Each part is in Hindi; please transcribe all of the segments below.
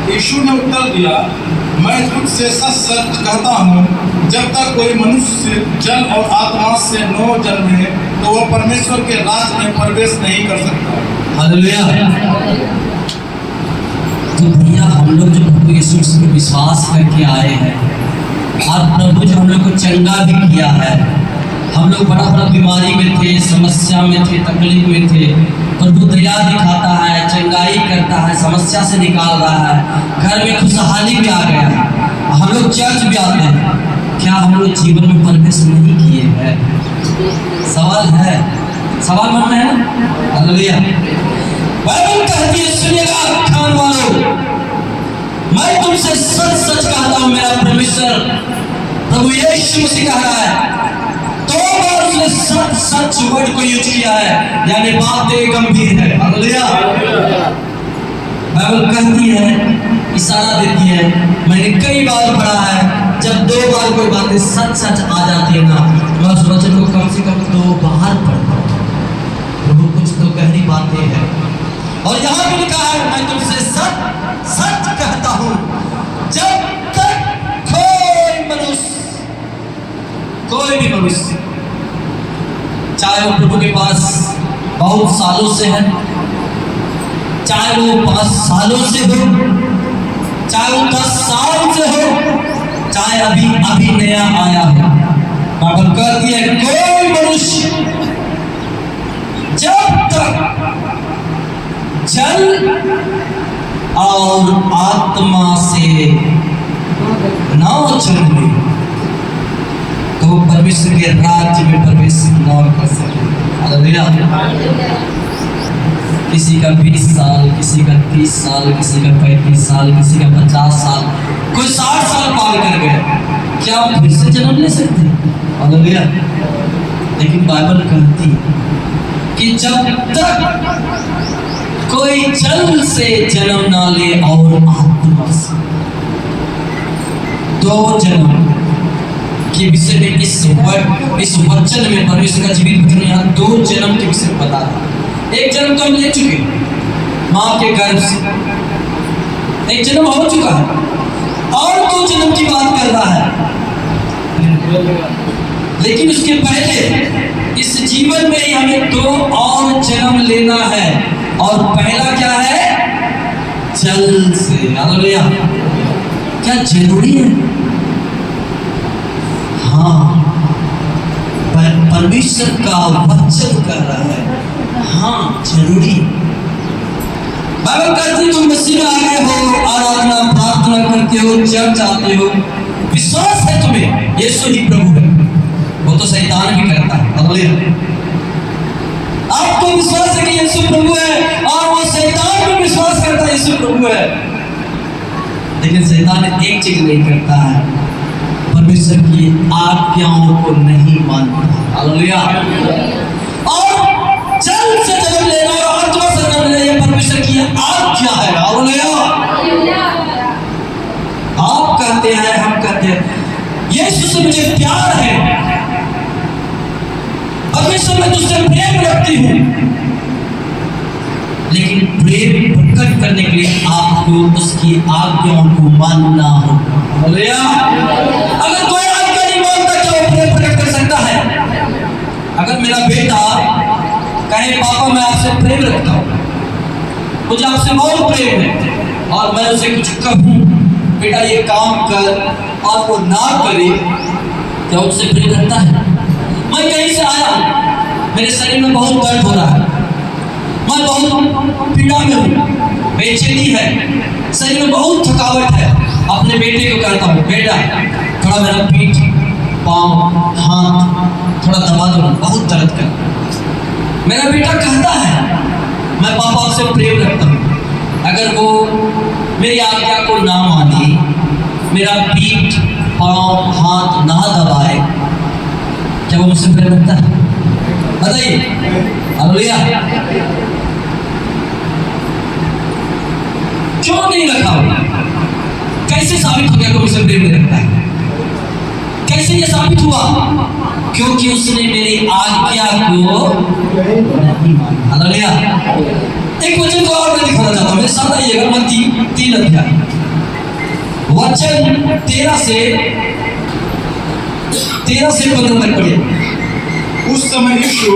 यीशु ने उत्तर दिया, मैं तुझसे सच सच कहता हूँ, जब तक कोई मनुष्य जल और आत्मा से न जन्मे तो वह परमेश्वर के राज में प्रवेश नहीं कर सकता। हालेलुया। तो भैया हम लोग जो प्रभु यीशु मसीह पर विश्वास करके आए हैं और प्रभु जो हम लोग को चंगा भी किया है, हम लोग बड़ा बड़ा बीमारी में थे, समस्या में थे, तकलीफ में थे, प्रभु दया दिखाता है, चंगाई करता है, समस्या से निकाल रहा है, घर में खुशहाली भी आ गया है, हम लोग चर्च भी आते हैं, क्या हम लोग जीवन में प्रवेश नहीं किए हैं? सवाल है, सवाल मन में है ना? हालेलुया। बाइबल कहती है, सुनिएगा खान वालों, मैं तुमसे सच सच कहता हूँ, मेरा परमेश्वर प्रभु यीशु मसीह कह रहा है, तो उसने सच सच वर्ड को यूज किया है, यानी बातें गंभीर है। हालेलुया। बाइबल कहती है, इशारा देती है, मैंने कई बार पढ़ा है, जब दो बार कोई बातें सच सच आ जाती है ना, मैं उस वचन को कम से कम 2 बार पढ़ता हूँ। प्रभु कुछ तो गहरी बातें हैं, और यहाँ भी लिखा है, मैं तुमसे सच सच कहता हूँ, जब तक कोई भी मनुष्य, चाहे वो प्रभु के पास बहुत सालों से है, चाहे वो 5 सालों से हो, चाहे वो 10 साल से हो, चाहे अभी अभी नया आया हो, बाइबल कहती है, कोई मनुष्य जब तक जल और आत्मा से न जन्मे तो वो परमेश्वर के राज्य में प्रवेश न कर सके। हालेलुया। किसी का 20 साल, किसी का 30 साल, किसी का 35 साल, किसी का 50 साल, कोई 60 साल पार कर गए, क्या आप फिर से जन्म ले सकते हैं? हालेलुया। लेकिन बाइबल कहती है कि जब तक कोई जल से जन्म ना ले और आत्मा से, 2 जन्म के विषय में इस वचन में परमेश्वर का जीवित वचन यहाँ 2 जन्म के विषय में बता रहा है। एक जन्म तो हम ले चुके, माँ के गर्भ से एक जन्म हो चुका है, और 2 जन्म की बात कर रहा है। लेकिन उसके पहले इस जीवन में हमें 2 और जन्म लेना है, और पहला क्या है? जल से। हालेलुया। क्या जरूरी है? हाँ, परमेश्वर का वचन कर रहा है, हाँ जरूरी। बाइबल कहती है, तुम मसीह में आ गए हो, आराधना प्रार्थना करते हो, चर्च आते हो, विश्वास है तुम्हें यीशु ही प्रभु है, वो तो शैतान भी करता है। हालेलुया। आपको विश्वास है कि यीशु प्रभु है, और वो शैतान भी विश्वास करता है यीशु प्रभु है, लेकिन शैतान एक चीज नहीं करता है, परमेश्वर की आज्ञाओं को नहीं मानता। हालेलुया। और जल से जन्म लेना और आत्मा से जन्म लेना, ये परमेश्वर की आज्ञा है। हालेलुया। आप कहते हैं, हम कहते हैं, यीशु से मुझे प्यार है, परमेश्वर मैं तुझसे प्रेम रखती हूँ, लेकिन प्रेम प्रकट करने के लिए आपको उसकी आज्ञाओं को मानना होगा। हालेलुया। अगर कोई आज्ञा नहीं मानता, क्या वो प्रेम प्रकट कर सकता है? अगर मेरा बेटा कहे, पापा मैं आपसे प्रेम रखता हूँ, मुझे आपसे बहुत प्रेम है, और मैं उसे कुछ कहूँ, बेटा ये काम कर, और वो ना करे, क्या उससे प्रेम रखता है? मैं कहीं से आया हूँ, मेरे शरीर में बहुत दर्द हो रहा है, मैं बहुत पीड़ा में हूँ, बेचैनी है, शरीर में बहुत थकावट है, अपने बेटे को कहता हूँ, बेटा थोड़ा मेरा पीठ, पाँव, हाथ थोड़ा दबा दो, बहुत दर्द कर। मेरा बेटा कहता है, मैं पापा से प्रेम रखता हूँ, अगर वो मेरी आज्ञा को ना माने, मेरा पीठ, पाँव, हाथ ना दबाए, क्या वो मुझसे प्रेम रखता है? बताइए। हालेलुया। क्यों नहीं रखा? कैसे साबित हो गया कि मुझसे प्रेम नहीं रखता है? कैसे ये साबित हुआ? क्योंकि उसने मेरी आज्ञा को नहीं माना। हालेलुया। एक वचन को और मैं दिखाना चाहता हूँ, मेरे साथ आइएगा। मत्ती 3 अध्याय वचन 13 से 15 तक पढ़िए। उस समय यीशु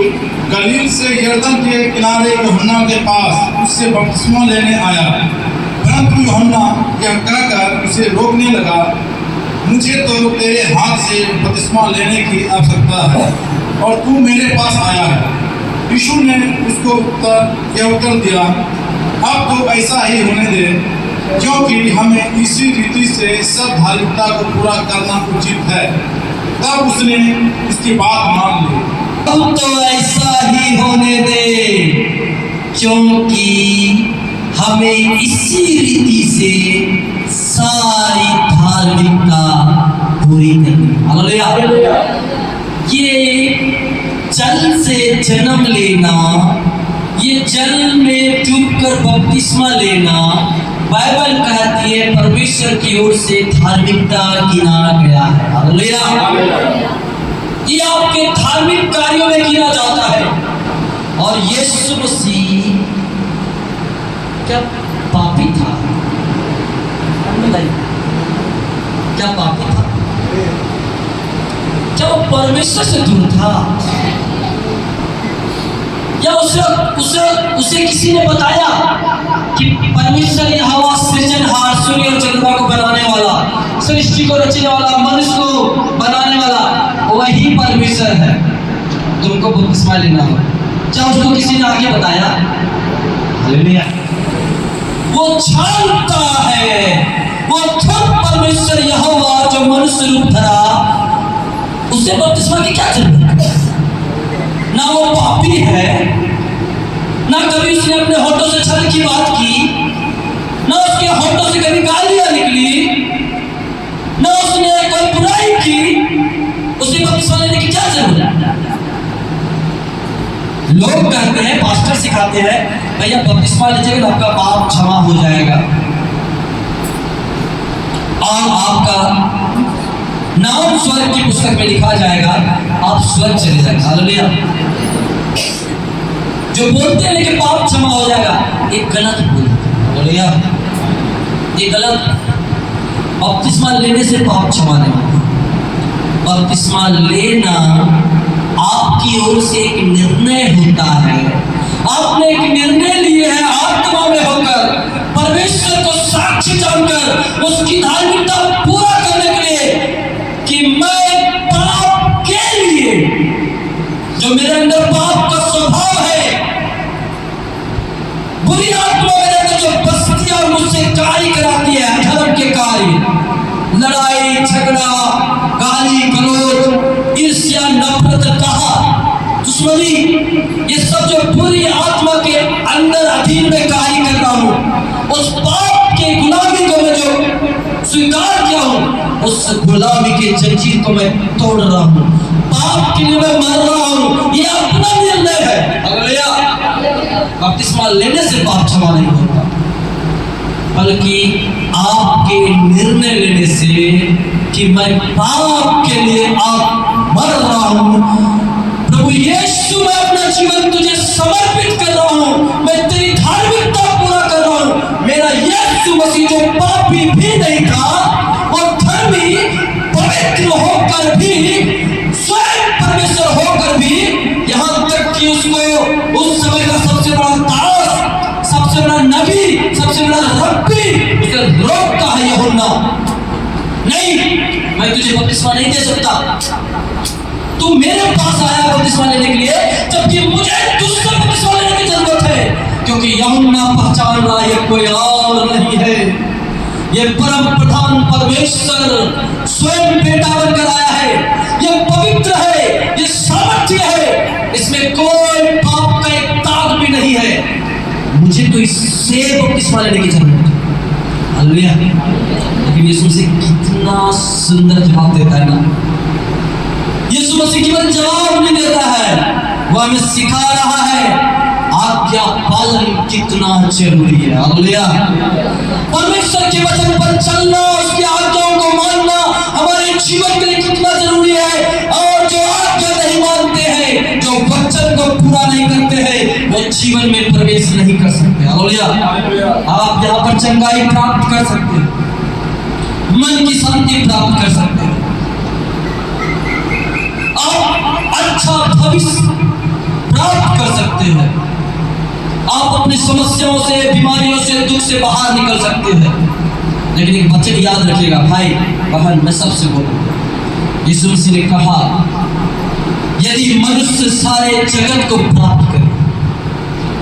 गलील से यरदन के किनारे यूहन्ना के पास उससे बपतिस्मा लेने आया, परंतु यूहन्ना यह कहकर उसे रोकने लगा, मुझे तो तेरे हाथ से बपतिस्मा लेने की आवश्यकता है और तू मेरे पास आया है। यीशु ने उसको उत्तर दिया, अब तो ऐसा ही होने दे, क्योंकि हमें इसी रीति से सब धार्मिकता को पूरा करना उचित है। तब उसने उसकी बात मान ली। अब तो ऐसा ही होने दे, क्योंकि हमें इसी रीति से सारी धार्मिकता पूरी करनी। हालेलुया। ये जल से जन्म लेना, ये जल में डूबकर बपतिस्मा लेना, बाइबल कहती है परमेश्वर की ओर से धार्मिकता गिना गया है। हालेलुया। ये आपके धार्मिक कार्यों में गिना जाता है। और यीशु मसीह क्या पापी था? क्या पापी था? क्या वो परमेश्वर से दूर था? या उसे किसी ने बताया कि परमेश्वर यहोवा सृजनहार, सूर्य और चंद्रमा को बनाने वाला, सृष्टि को रचने वाला, मनुष्य को बनाने वाला वही परमेश्वर है, तुमको बपतिस्मा लेना हो? क्या उसको किसी ने आगे बताया? हालेलुया। वो जानता है, वो खुद परमेश्वर यहोवा जो मनुष्य रूप धरा, उसे बपतिस्मा की क्या जरूरत है? ना वो पापी है, ना कभी उसने अपने होठों से छल की बात की, ना उसके होठों से कभी गालियां निकली, ना उसने कोई बुराई की, उसे बपतिस्मा लेने की क्या जरूरत है? लोग कहते हैं, पास्टर सिखाते हैं, भैया बपतिस्मा लीजिएगा तो आपका पाप क्षमा हो जाएगा और आपका नाम स्वर्ग की पुस्तक में लिखा जाएगा, आप स्वर्ग चले जाएंगे। हालेलुया। जो बोलते हैं कि पाप क्षमा हो जाएगा, एक गलत बोलते हैं। ये गलत। बपतिस्मा लेने से पाप क्षमा नहीं होता। बपतिस्मा लेना आपकी ओर से एक निर्णय होता है। आपने एक निर्णय लिए है आत्मा में होकर, परमेश्वर को साक्षी जानकर, उसकी धार्मिकता पूरा करने के लिए कि मैं पाप के लिए, जो मेरे अंदर पाप का स्वभाव है, बुरी आत्मा मेरे अंदर जो बसती है और मुझसे कार्य कराती है, धर्म के कार्य, लड़ाई झगड़ा, गाली गलौज, ईर्ष्या, नफरत, कहा, दुश्मनी, ये सब जो बुरी आत्मा के अंदर अधीन में कार्य कर रहा हूँ, उस पाप के गुलामी को मैं जो स्वीकार किया हूँ, उस गुलामी के जंजीर को मैं तोड़ रहा हूँ। पाप के लिए मैं मर रहा हूँ, ये अपना निर्णय है। हालेलुया। बपतिस्मा लेने से पाप क्षमा नहीं होता, बल्कि आपके निर्णय लेने से कि मैं पाप के लिए आप मर रहा हूँ, प्रभु यीशु मैं अपना जीवन तुझे समर्पित कर रहा हूँ, मैं तेरी धार्मिकता पूरा कर रहा हूँ। मेरा यीशु मसीह जो पापी भी नहीं था, वो धर्मी पवित्र होकर भी, स्वयं परमेश्वर होकर भी, यहाँ तक कि उसको उस समय का सबसे बड़ा दास, सबसे बड़ा नबी, सबसे बड़ा रब्बी उसे रोकता है यूहन्ना, नहीं, मैं तुझे बपतिस्मा नहीं दे सकता। तू मेरे पास आया बपतिस्मा लेने के लिए, जबकि मुझे तुझसे बपतिस्मा लेने की जरूरत है, क्योंकि यूहन्ना पहचान रहा है ये कोई और नहीं है, ये परम प्रधान परमेश्वर स्वयं बेटा बनकर आया है, ये पवित्र है, ये सामर्थ्य है, इसमें कोई पाप का एक दाग भी नहीं है, मुझे तो इससे बपतिस्मा लेने की जरूरत है। हालेलुया। लेकिन यीशु मसीह कितना सुंदर जवाब देता है ना। यीशु मसीह केवल जवाब नहीं देता है, वो हमें सिखा रहा है आज्ञा पालन कितना जरूरी है। हालेलुया। परमेश्वर के वचन पर चलना, उसकी आज्ञाओं को मानना हमारे जीवन के लिए कितना जरूरी है। और जो आज्ञा नहीं मानते हैं, जो वचन को पूरा नहीं करते हैं, वो जीवन में प्रवेश नहीं कर सकते। हालेलुया। आप यहाँ पर चंगाई प्राप्त कर सकते हैं, मन की शांति प्राप्त कर सकते हैं, आप अच्छा भविष्य प्राप्त कर सकते हैं, आप अपनी समस्याओं से, बीमारियों से, दुख से बाहर निकल सकते हैं। लेकिन एक वचन याद रखिएगा भाई बहन, मैं सबसे बोलूं, यीशु मसीह ने कहा यदि मनुष्य सारे जगत को प्राप्त करे,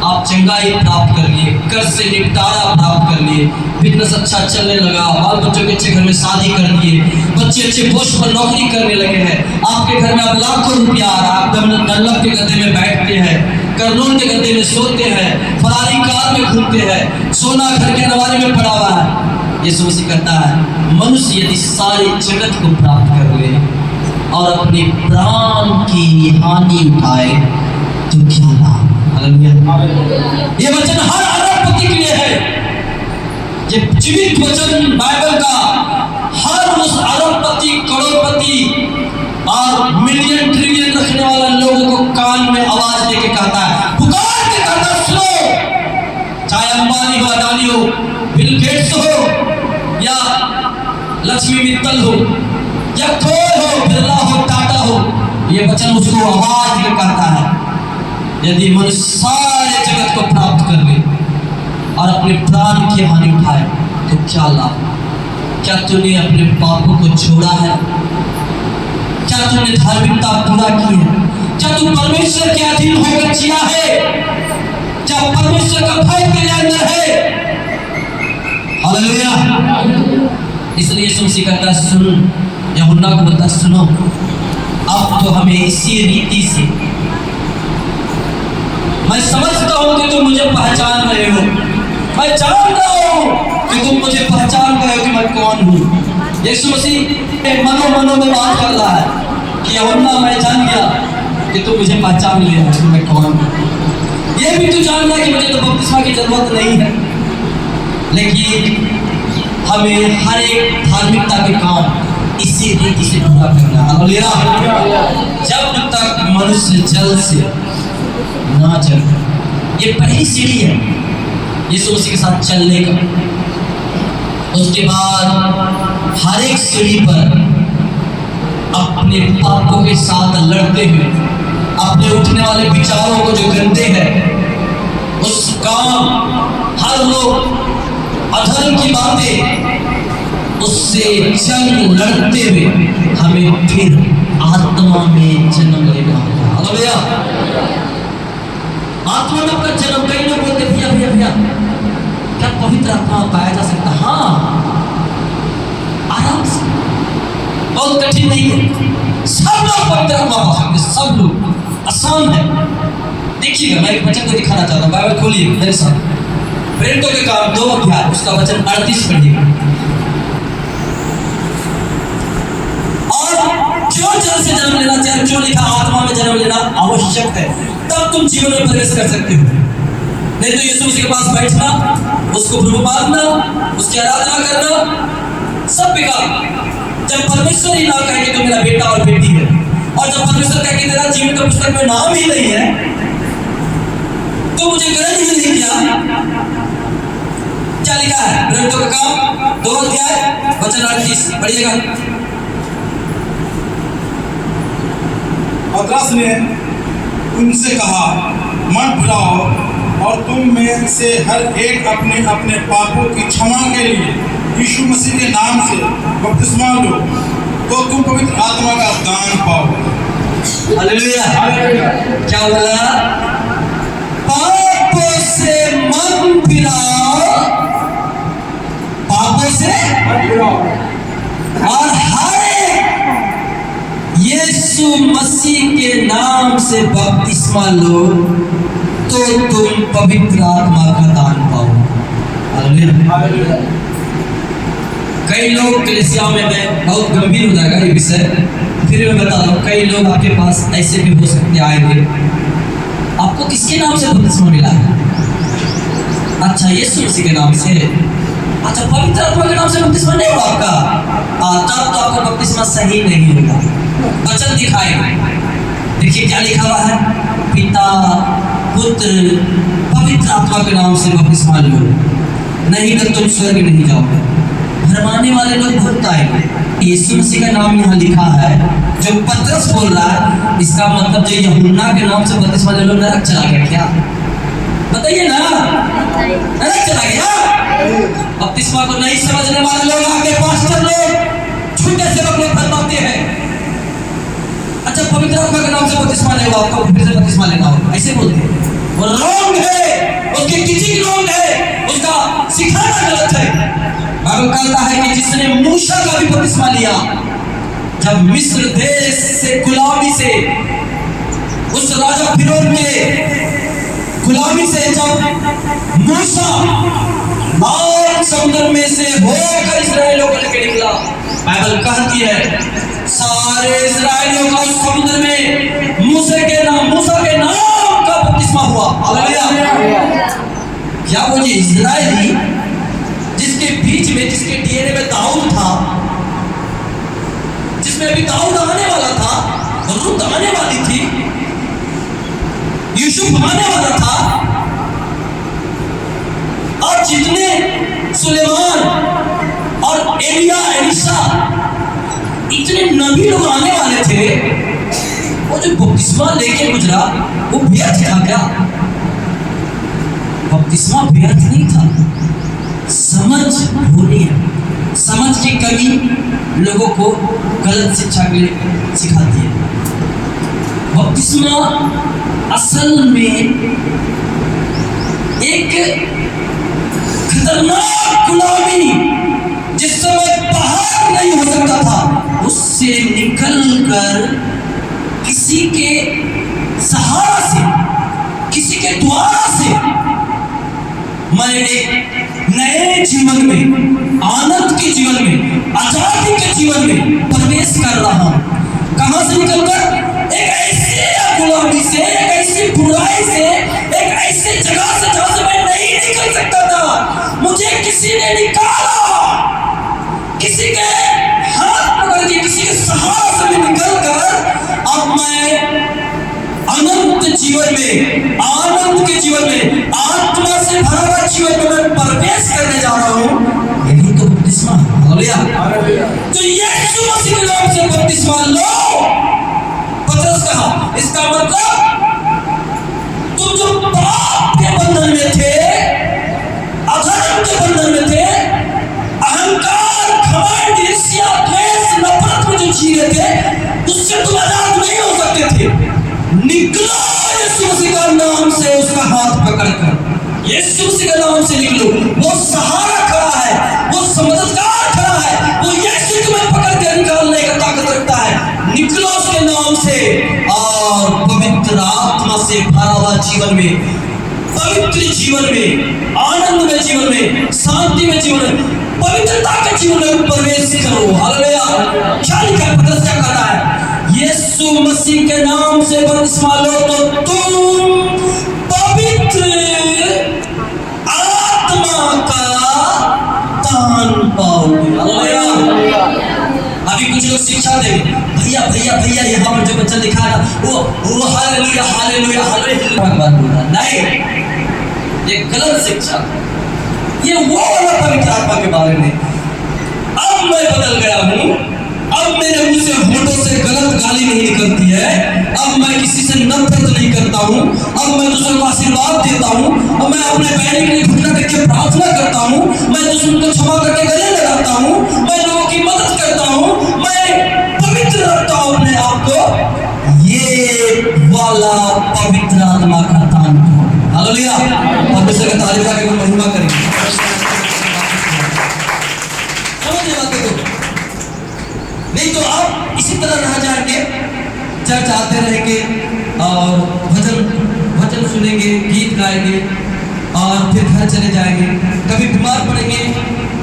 आप चंगाई प्राप्त कर लिए, कर्ज से निपटारा प्राप्त कर लिए, बिजनेस अच्छा चलने लगा, बाल बच्चों के अच्छे घर में शादी कर दिए, बच्चे अच्छे पोस्ट पर नौकरी करने लगे हैं, आपके घर में अब लाखों रुपया आ रहा है, आप डल्लब के गद्दे में बैठते हैं, कर्नूल के गद्दे में सोते हैं, फरारी कार में घूमते हैं, सोना घर के अलमारी में पड़ा हुआ है। यीशु मसीह कहता है मनुष्य यदि सारे जगत को प्राप्त कर ले और अपने प्राण की हानि उठाए तो क्या लाभ। ये वचन हर अरबपति के लिए है, ये जीवित वचन बाइबल का हर उस अरबपति, करोड़पति और मिलियन ट्रिलियन रखने वाला लोगों को कान में आवाज देके कहता है, पुकार के कहता है सुनो। चाहे अंबानी हो, अडानी हो, बिल गेट्स हो या लक्ष्मी मित्तल हो या कोई हो, बिरला हो, टाटा हो, ये वचन उसको आवाज देके कहता है यदि मनुष्य सारे जगत को प्राप्त कर ले और अपने प्राण की हानि उठाए तो क्या लाभ। क्या तूने अपने पापों को छोड़ा है? क्या तूने धार्मिकता पूरा की है? क्या तू परमेश्वर के अधीन होकर जिया है? क्या परमेश्वर का भय तेरे अंदर है? हालेलुया। इसलिए यीशु मसीह कहता है सुन, यूहन्ना को बोलता सुनो, अब तो हमें इसी रीति से, मैं समझता हूं कि तुम मुझे पहचान रहे हो, मैं जानता हूं कि तुम मुझे पहचान रहे हो कि मैं कौन हूं। यीशु मसीह मनो में बात कर रहा है कि यूहन्ना मैं जान गया कि तुम मुझे पहचान लिया है कि मैं कौन हूं। ये भी तू जानना कि मुझे तो बपतिस्मा की जरूरत नहीं है, लेकिन हमें हर एक धार्मिकता के काम इसी रीति से पूरा करना है। जब तक मनुष्य जल से ना चल, ये पहली सीढ़ी है यीशु मसीह के साथ चलने का। उसके बाद हर एक सीढ़ी पर अपने पापों के साथ लड़ते हुए, अपने उठने वाले विचारों को जो गंदे हैं उस काम, हर लोग अधर्म की बातें, उससे जंग लड़ते हुए हमें फिर आत्मा में जन्म लेना होगा। आत्मा में अपना जन्म, कई लोग बोलते भैया क्या पवित्र आत्मा पाया जा सकता? हाँ, आराम से, बहुत कठिन नहीं है, सब लोग पवित्र आत्मा पा सकते, सब लोग, आसान है। देखिएगा, मैं एक वचन को दिखाना चाहता हूँ, बाइबल खोलिए मेरे साथ, प्रेरितों के काम 2 अध्याय, उसका वचन 38 पढ़िएगा। और जो जल से जन्म लेना चाहिए, जो लिखा आत्मा में जन्म लेना आवश्यक है, तब तुम जीवन में प्रवेश कर सकते हो। नहीं तो यीशु मसीह के पास बैठना, उसको प्रभु मानना, उसकी आराधना करना सब बेकार। जब परमेश्वर ही ना कहे कि तुम मेरा बेटा और बेटी है, और जब परमेश्वर कहे कि तेरा जीवन का पुस्तक में नाम ही नहीं है, तो मुझे गरज ही नहीं क्या लिखा है प्रेरितों का काम 2 अध्याय वचन 38 पढ़िएगा। पतरस ने उनसे कहा, मत भुलाओ, और तुम में से हर एक अपने अपने पापों की क्षमा के लिए यीशु मसीह के नाम से बपतिस्मा लो, तो तुम पवित्र आत्मा का दान पाओ। हालेलुया। क्या बोला? पापों से मन फिराओ, पापों से, और हर यीशु मसीह के नाम से बपतिस्मा लो, तो तुम पवित्र आत्मा का दान पाओ। हालेलुया। कई लोग कलीसिया में, मैं बहुत गंभीर हो जाएगा ये विषय, फिर मैं बता रहा हूँ, कई लोग आपके पास ऐसे भी हो सकते आएंगे, आपको किसके नाम से बपतिस्मा मिला है? अच्छा, यीशु मसीह के नाम से। अच्छा, पवित्र आत्मा के नाम से बपतिस्मा नहीं हुआ आपका? तब तो आपका बपतिस्मा सही नहीं होगा। वचन दिखाए, देखिए क्या लिखा हुआ है, पिता पुत्र पवित्र आत्मा के नाम से बपतिस्मा लो, नहीं तो तुम स्वर्ग नहीं जाओगे। भरमाने वाले लोग बहुत आएंगे। यीशु मसीह का नाम यहाँ लिखा है, जो पतरस बोल रहा है, इसका मतलब जो यूहन्ना के नाम से बपतिस्मा ले लो नरक चला गया क्या? बताइए ना, नरक चला गया? बपतिस्मा को नहीं समझने वाले लोग, आगे पास्टर लोग, छोटे सेवक लोग फरमाते हैं अच्छा पवित्र आत्मा के नाम से बपतिस्मा लेगा, आपको फिर से बपतिस्मा लेना होगा, ऐसे बोलते हैं। वो रॉन्ग है, उसकी टीचिंग रॉन्ग है, उसका सिखाना गलत है। बाइबल कहता है कि जिसने मूसा का भी बपतिस्मा लिया, जब मिस्र देश से गुलामी से, उस राजा फिरौन के गुलामी से जब मूसा लाल समुद्र में से होकर इस्राएलियों को लेकर निकला, बाइबल कहती है सारे इस्राएलियों का उस समुद्र में मूसा के नाम का बपतिस्मा हुआ। हालेलुया। क्या वो जी इस्राएली जिसके बीच में, जिसके डीएनए में दाऊद था, जिसमें अभी दाऊद आने वाला था, रुत आने वाली थी, यूसुफ आने वाला था, और जितने सुलेमान और एलिया एलिशा इतने नबी लोग आने वाले थे, वो जो बपतिस्मा लेके गुजरा वो व्यर्थ था क्या? बपतिस्मा व्यर्थ नहीं था। समझ होनी है, समझ की कमी लोगों को गलत शिक्षा के लिए सिखाती है। बपतिस्मा असल में एक खतरनाक गुलामी, जिस समय बाहर नहीं हो सकता था, उससे निकलकर किसी के सहारा से, किसी के द्वारा से मैं एक नए जीवन में, आनंद के जीवन में, आजादी के जीवन में प्रवेश कर रहा हूं। कहां से निकलकर? एक ऐसे गुलामी से, एक ऐसी बुराई से, एक ऐसे जगह से जहां से मैं नहीं निकल सकता था, मुझे किसी ने निकाला, किसी के हाथ पकड़ के, किसी के सहारा से भी निकलकर अब मैं अनंत जीवन में, आनंद के जीवन में, आत्मा से भरा हुआ जीवन में मैं प्रवेश करने जा रहा हूं। यही तो बपतिस्मा। हालेलुया। तो यीशु मसीह के नाम से बपतिस्मा लो, पतरस कहा, इसका मतलब तुम जो पाप के बंधन में थे, अधर्म के बंधन में थे, अहंकार, घमंड, ईर्ष्या, द्वेष, नफरत में जो जी रहे थे, उससे तुम आजाद नहीं हो सकते थे। निकलो यीशु मसीह का नाम से, उसका हाथ पकड़कर यीशु मसीह के नाम से निकलो। वो सहारा खड़ा है, वो मददगार खड़ा है, वो यीशु तुम्हें पकड़ के निकालने का ताकत रखता है। निकलो उसके नाम से और पवित्र आत्मा से भरा हुआ जीवन में, पवित्र जीवन में, आनंद में जीवन में, शांति में जीवन में, पवित्रता के जीवन में प्रवेश करो। हालेलुया। क्या लिखा है? पतरस क्या कहता है? यीशु मसीह के नाम से बपतिस्मा लो तो तुम पवित्र आत्मा का दान पाओगे। हालेलुया। अभी कुछ लोग शिक्षा देंगे, भैया भैया भैया यहाँ पर जो बच्चा लिखा है वो हालेलुया हालेलुया हालेलुया भगवान बोल रहा नहीं, ये गलत शिक्षा। ये वो वाला पवित्र आत्मा के बारे में। अब मैं बदल गया हूँ, अब मेरे मुंह से होठों से गलत गाली नहीं निकलती है, अब मैं किसी से नफरत नहीं करता हूँ, अब मैं दूसरों को आशीर्वाद देता हूँ, अब मैं अपने बहन के लिए घुटना टेक के प्रार्थना करता हूँ, मैं दूसरों को क्षमा करके गले लगाता हूँ, मैं लोगों की मदद करता हूँ, मैं पवित्र रखता हूँ अपने आप को। ये वाला पवित्र आत्मा का दान करो। हालेलुया। परमेश्वर का तारीफ करके महिमा करेंगे। समझ बात को, नहीं तो आप इसी तरह रह जाएंगे, चर्च आते रहेंगे और भजन सुनेंगे, गीत गाएंगे और फिर घर चले जाएंगे। कभी बीमार पड़ेंगे,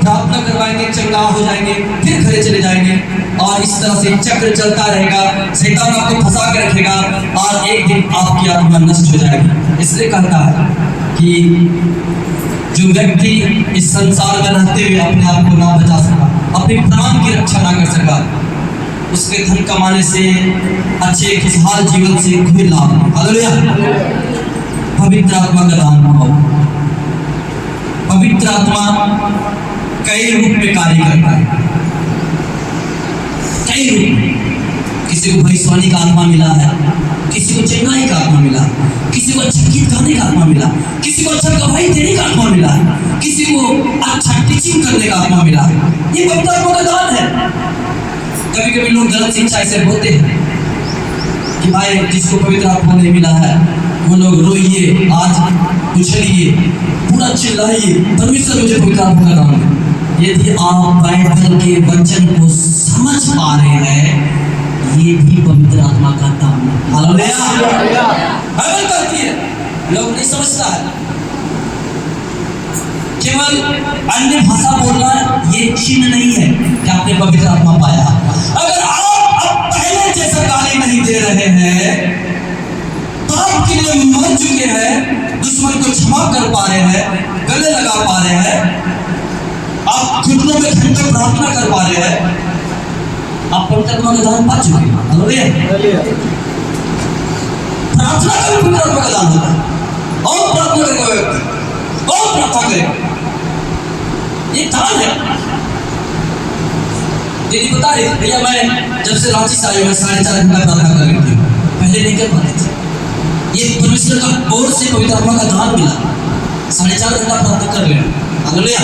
प्रार्थना करवाएंगे, चंगा हो जाएंगे, फिर घरे चले जाएंगे और इस तरह से चक्र चलता रहेगा। शैतान आपको फंसा के रखेगा और एक दिन आपकी आत्मा नष्ट हो जाएगी। इसलिए कहता है कि जो व्यक्ति इस संसार में रहते हुए अपने आप को ना बचा सका, अपने प्राण की रक्षा ना कर सका, उसके धन कमाने से अच्छे खुशहाल जीवन से कोई लाभ नहीं। हालेलुया। पवित्र आत्मा का दान पाओ। पवित्र आत्मा कई रूप में कार्य करता है, कई रूप में। किसी को भविष्यवाणी का आत्मा मिला है, किसी को चेतावनी का आत्मा मिला, किसी को अच्छा गीत गाने का आत्मा मिला, किसी को अच्छा गवाही देने का आत्मा मिला, किसी को अच्छा टीचिंग करने का आत्मा मिला। ये पवित्र आत्मा का दान है। कभी कभी लोग गलत शिक्षा ऐसे बोलते हैं कि भाई जिसको पवित्र आत्मा नहीं मिला है वो लोग रोइए, आज उछलिए, पूरा चिल्लाइए, परमेश्वर मुझे पवित्र आत्मा का दान है। यदि आप बाइबल के वचन को समझ पा रहे हैं, ये भी पवित्र आत्मा का दान है। हालेलुया। बाइबल कहती है, लोग नहीं समझता है। केवल अन्य भाषा बोलना ये चिन्ह नहीं है कि आपने पवित्र आत्मा पाया। अगर आप अब पहले जैसा गाली नहीं दे रहे हैं, पाप के लिए मर चुके हैं, दुश्मन को क्षमा कर पा रहे हैं, गले लगा पा रहे हैं, आप घुटनों में घंटों प्रार्थना कर पा रहे हैं, आप पवित्र आत्मा का दान पा चुके हैं। हालेलुया। प्रार्थना का भी पवित्र आत्मा का दान होता है। और प्रार्थना करेगा व्यक्ति, और प्रार्थना करेगा, ये दान है। दीदी बता रही थी, भैया मैं जब से रांची से आया हूं 4.5 घंटा प्रार्थना कर लेती हूँ, पहले नहीं कर पाती थी। ये परमेश्वर का ओर से पवित्र आत्मा का दान मिला, 4.5 घंटा प्रार्थना कर लेना। हालेलुया।